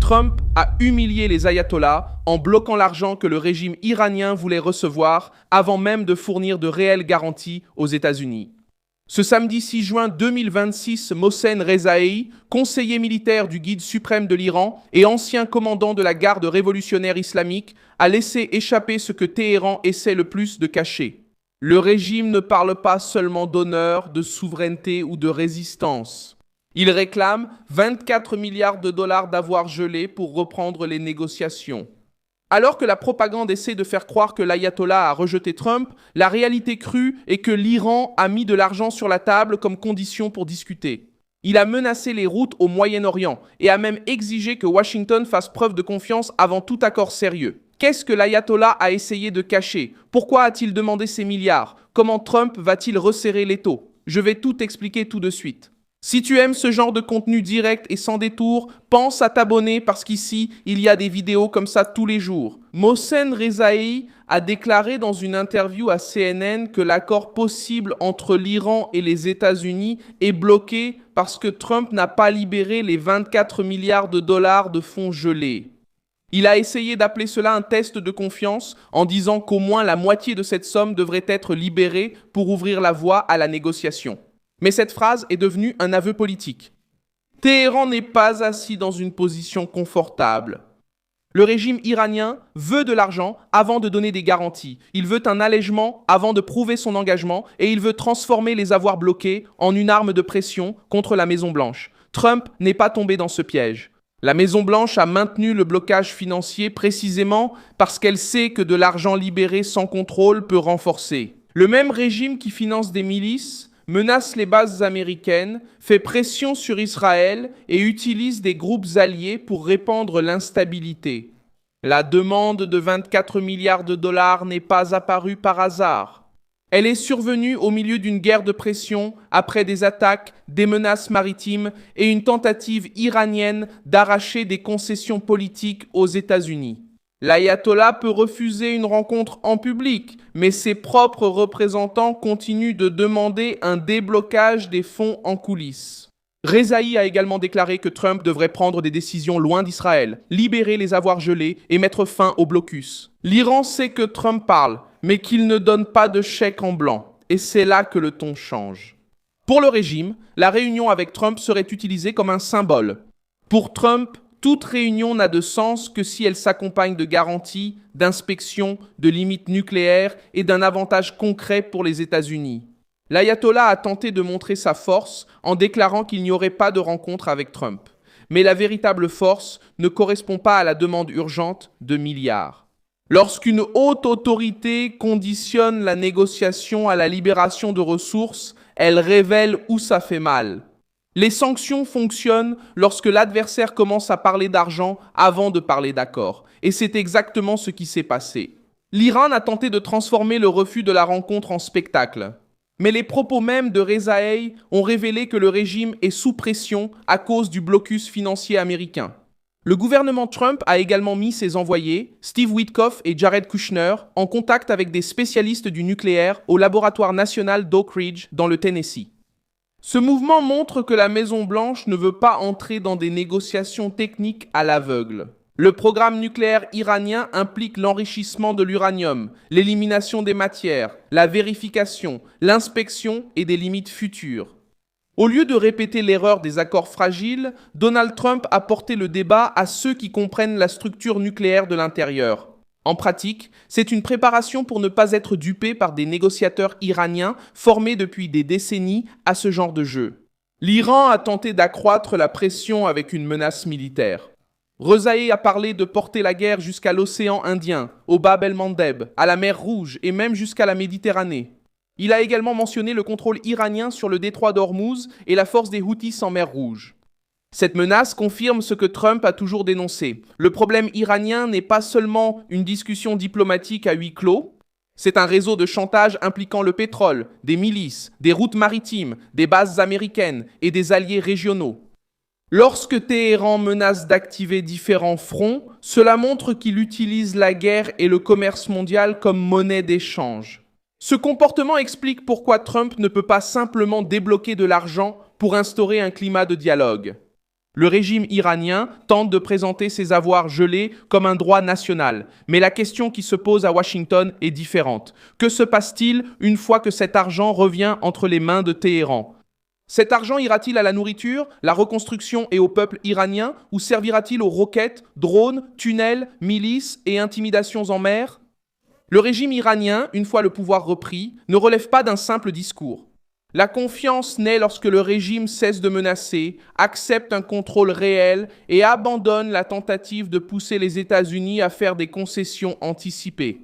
Trump a humilié les ayatollahs en bloquant l'argent que le régime iranien voulait recevoir avant même de fournir de réelles garanties aux États-Unis. Ce samedi 6 juin 2026, Mohsen Rezaei, conseiller militaire du guide suprême de l'Iran et ancien commandant de la garde révolutionnaire islamique, a laissé échapper ce que Téhéran essaie le plus de cacher. Le régime ne parle pas seulement d'honneur, de souveraineté ou de résistance. Il réclame 24 milliards de dollars d'avoirs gelés pour reprendre les négociations. Alors que la propagande essaie de faire croire que l'ayatollah a rejeté Trump, la réalité crue est que l'Iran a mis de l'argent sur la table comme condition pour discuter. Il a menacé les routes au Moyen-Orient et a même exigé que Washington fasse preuve de confiance avant tout accord sérieux. Qu'est-ce que l'ayatollah a essayé de cacher? Pourquoi a-t-il demandé ces milliards? Comment Trump va-t-il resserrer l'étau? Je vais tout expliquer tout de suite. Si tu aimes ce genre de contenu direct et sans détour, pense à t'abonner parce qu'ici, il y a des vidéos comme ça tous les jours. Mohsen Rezaei a déclaré dans une interview à CNN que l'accord possible entre l'Iran et les États-Unis est bloqué parce que Trump n'a pas libéré les 24 milliards de dollars de fonds gelés. Il a essayé d'appeler cela un test de confiance en disant qu'au moins la moitié de cette somme devrait être libérée pour ouvrir la voie à la négociation. Mais cette phrase est devenue un aveu politique. Téhéran n'est pas assis dans une position confortable. Le régime iranien veut de l'argent avant de donner des garanties. Il veut un allègement avant de prouver son engagement et il veut transformer les avoirs bloqués en une arme de pression contre la Maison-Blanche. Trump n'est pas tombé dans ce piège. La Maison-Blanche a maintenu le blocage financier précisément parce qu'elle sait que de l'argent libéré sans contrôle peut renforcer. Le même régime qui finance des milices menace les bases américaines, fait pression sur Israël et utilise des groupes alliés pour répandre l'instabilité. La demande de 24 milliards de dollars n'est pas apparue par hasard. Elle est survenue au milieu d'une guerre de pression, après des attaques, des menaces maritimes et une tentative iranienne d'arracher des concessions politiques aux États-Unis. L'ayatollah peut refuser une rencontre en public, mais ses propres représentants continuent de demander un déblocage des fonds en coulisses. Rezaei a également déclaré que Trump devrait prendre des décisions loin d'Israël, libérer les avoirs gelés et mettre fin au blocus. L'Iran sait que Trump parle, mais qu'il ne donne pas de chèque en blanc. Et c'est là que le ton change. Pour le régime, la réunion avec Trump serait utilisée comme un symbole. Pour Trump, toute réunion n'a de sens que si elle s'accompagne de garanties, d'inspections, de limites nucléaires et d'un avantage concret pour les États-Unis. L'ayatollah a tenté de montrer sa force en déclarant qu'il n'y aurait pas de rencontre avec Trump. Mais la véritable force ne correspond pas à la demande urgente de milliards. Lorsqu'une haute autorité conditionne la négociation à la libération de ressources, elle révèle où ça fait mal. Les sanctions fonctionnent lorsque l'adversaire commence à parler d'argent avant de parler d'accord. Et c'est exactement ce qui s'est passé. L'Iran a tenté de transformer le refus de la rencontre en spectacle. Mais les propos même de Rezaei ont révélé que le régime est sous pression à cause du blocus financier américain. Le gouvernement Trump a également mis ses envoyés, Steve Witkoff et Jared Kushner, en contact avec des spécialistes du nucléaire au laboratoire national d'Oak Ridge dans le Tennessee. Ce mouvement montre que la Maison-Blanche ne veut pas entrer dans des négociations techniques à l'aveugle. Le programme nucléaire iranien implique l'enrichissement de l'uranium, l'élimination des matières, la vérification, l'inspection et des limites futures. Au lieu de répéter l'erreur des accords fragiles, Donald Trump a porté le débat à ceux qui comprennent la structure nucléaire de l'intérieur. En pratique, c'est une préparation pour ne pas être dupé par des négociateurs iraniens formés depuis des décennies à ce genre de jeu. L'Iran a tenté d'accroître la pression avec une menace militaire. Rezaei a parlé de porter la guerre jusqu'à l'océan Indien, au Bab el-Mandeb, à la mer Rouge et même jusqu'à la Méditerranée. Il a également mentionné le contrôle iranien sur le détroit d'Ormuz et la force des Houthis en mer Rouge. Cette menace confirme ce que Trump a toujours dénoncé. Le problème iranien n'est pas seulement une discussion diplomatique à huis clos, c'est un réseau de chantage impliquant le pétrole, des milices, des routes maritimes, des bases américaines et des alliés régionaux. Lorsque Téhéran menace d'activer différents fronts, cela montre qu'il utilise la guerre et le commerce mondial comme monnaie d'échange. Ce comportement explique pourquoi Trump ne peut pas simplement débloquer de l'argent pour instaurer un climat de dialogue. Le régime iranien tente de présenter ses avoirs gelés comme un droit national. Mais la question qui se pose à Washington est différente. Que se passe-t-il une fois que cet argent revient entre les mains de Téhéran ? Cet argent ira-t-il à la nourriture, la reconstruction et au peuple iranien, ou servira-t-il aux roquettes, drones, tunnels, milices et intimidations en mer ? Le régime iranien, une fois le pouvoir repris, ne relève pas d'un simple discours. La confiance naît lorsque le régime cesse de menacer, accepte un contrôle réel et abandonne la tentative de pousser les États-Unis à faire des concessions anticipées.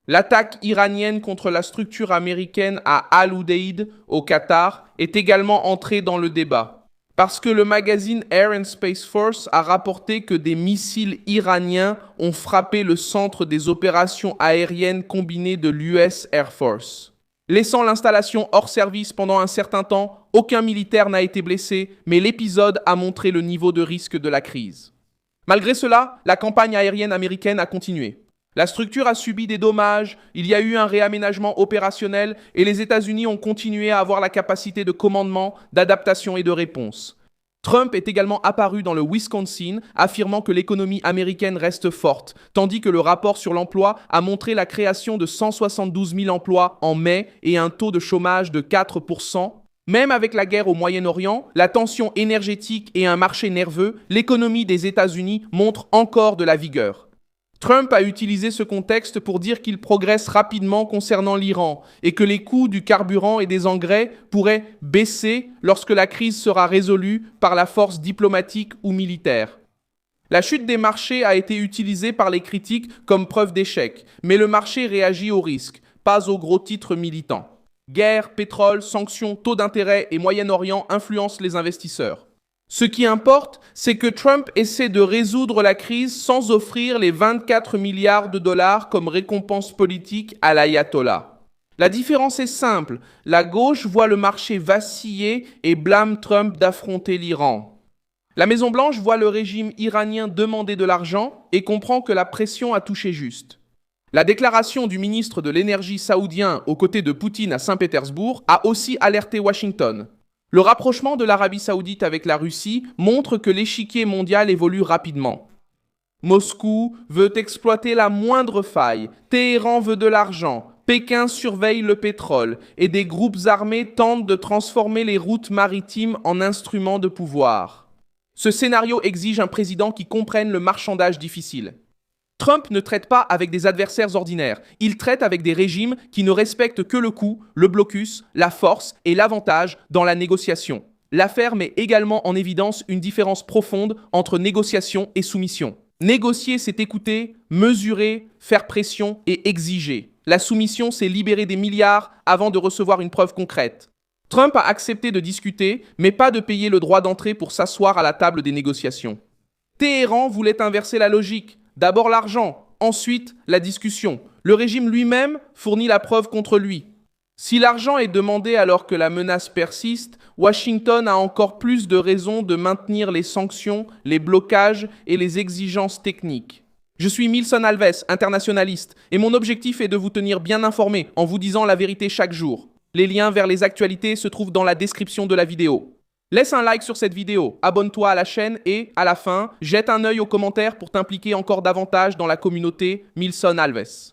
L'attaque iranienne contre la structure américaine à Al-Udeid, au Qatar, est également entrée dans le débat. Parce que le magazine Air and Space Force a rapporté que des missiles iraniens ont frappé le centre des opérations aériennes combinées de l'US Air Force. Laissant l'installation hors service pendant un certain temps, aucun militaire n'a été blessé, mais l'épisode a montré le niveau de risque de la crise. Malgré cela, la campagne aérienne américaine a continué. La structure a subi des dommages, il y a eu un réaménagement opérationnel et les États-Unis ont continué à avoir la capacité de commandement, d'adaptation et de réponse. Trump est également apparu dans le Wisconsin, affirmant que l'économie américaine reste forte, tandis que le rapport sur l'emploi a montré la création de 172 000 emplois en mai et un taux de chômage de 4%. Même avec la guerre au Moyen-Orient, la tension énergétique et un marché nerveux, l'économie des États-Unis montre encore de la vigueur. Trump a utilisé ce contexte pour dire qu'il progresse rapidement concernant l'Iran et que les coûts du carburant et des engrais pourraient baisser lorsque la crise sera résolue par la force diplomatique ou militaire. La chute des marchés a été utilisée par les critiques comme preuve d'échec, mais le marché réagit au risque, pas aux gros titres militants. Guerre, pétrole, sanctions, taux d'intérêt et Moyen-Orient influencent les investisseurs. Ce qui importe, c'est que Trump essaie de résoudre la crise sans offrir les 24 milliards de dollars comme récompense politique à l'ayatollah. La différence est simple, la gauche voit le marché vaciller et blâme Trump d'affronter l'Iran. La Maison-Blanche voit le régime iranien demander de l'argent et comprend que la pression a touché juste. La déclaration du ministre de l'énergie saoudien aux côtés de Poutine à Saint-Pétersbourg a aussi alerté Washington. Le rapprochement de l'Arabie saoudite avec la Russie montre que l'échiquier mondial évolue rapidement. Moscou veut exploiter la moindre faille, Téhéran veut de l'argent, Pékin surveille le pétrole et des groupes armés tentent de transformer les routes maritimes en instruments de pouvoir. Ce scénario exige un président qui comprenne le marchandage difficile. Trump ne traite pas avec des adversaires ordinaires, il traite avec des régimes qui ne respectent que le coût, le blocus, la force et l'avantage dans la négociation. L'affaire met également en évidence une différence profonde entre négociation et soumission. Négocier, c'est écouter, mesurer, faire pression et exiger. La soumission, c'est libérer des milliards avant de recevoir une preuve concrète. Trump a accepté de discuter, mais pas de payer le droit d'entrée pour s'asseoir à la table des négociations. Téhéran voulait inverser la logique. D'abord l'argent, ensuite la discussion. Le régime lui-même fournit la preuve contre lui. Si l'argent est demandé alors que la menace persiste, Washington a encore plus de raisons de maintenir les sanctions, les blocages et les exigences techniques. Je suis Milson Alves, internationaliste, et mon objectif est de vous tenir bien informé en vous disant la vérité chaque jour. Les liens vers les actualités se trouvent dans la description de la vidéo. Laisse un like sur cette vidéo, abonne-toi à la chaîne et, à la fin, jette un œil aux commentaires pour t'impliquer encore davantage dans la communauté Milson Alves.